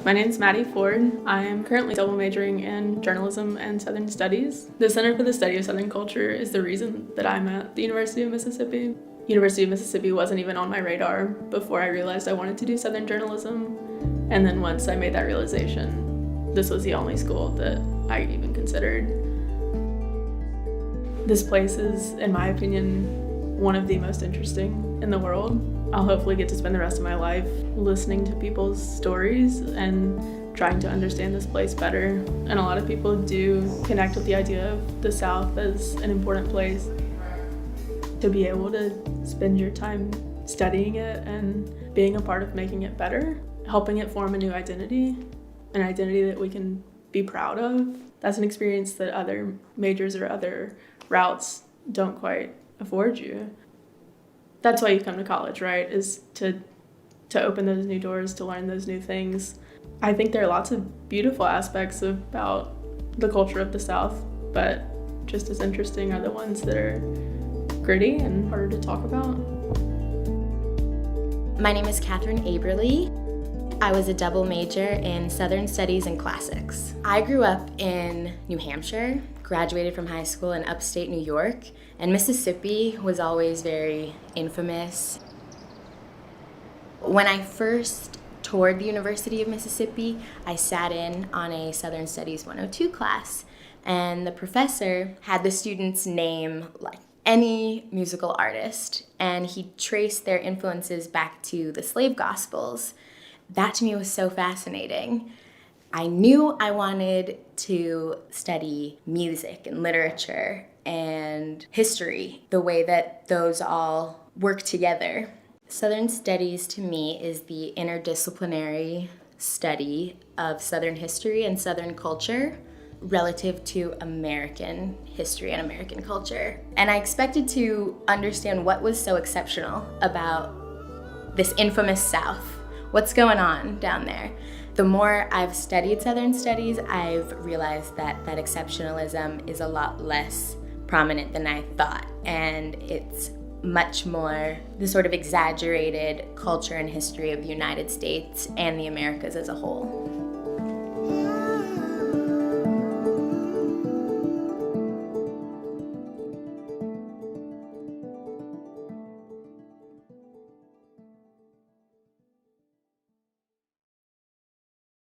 My name's Maddie Ford. I'm currently double majoring in journalism and Southern Studies. The Center for the Study of Southern Culture is the reason that I'm at the University of Mississippi. University of Mississippi wasn't even on my radar before I realized I wanted to do Southern journalism. And then once I made that realization, this was the only school that I even considered. This place is, in my opinion, one of the most interesting in the world. I'll hopefully get to spend the rest of my life listening to people's stories and trying to understand this place better. And a lot of people do connect with the idea of the South as an important place. To be able to spend your time studying it and being a part of making it better, helping it form a new identity, an identity that we can be proud of, that's an experience that other majors or other routes don't quite afford you. That's why you come to college, right? Is to open those new doors, to learn those new things. I think there are lots of beautiful aspects about the culture of the South, but just as interesting are the ones that are gritty and harder to talk about. My name is Catherine Aberly. I was a double major in Southern Studies and Classics. I grew up in New Hampshire, graduated from high school in upstate New York, and Mississippi was always very infamous. When I first toured the University of Mississippi, I sat in on a Southern Studies 102 class, and the professor had the students name like any musical artist, and he traced their influences back to the slave gospels. That to me was so fascinating. I knew I wanted to study music and literature and history, the way that those all work together. Southern Studies to me is the interdisciplinary study of Southern history and Southern culture relative to American history and American culture. And I expected to understand what was so exceptional about this infamous South. What's going on down there? The more I've studied Southern Studies, I've realized that exceptionalism is a lot less prominent than I thought, and it's much more the sort of exaggerated culture and history of the United States and the Americas as a whole.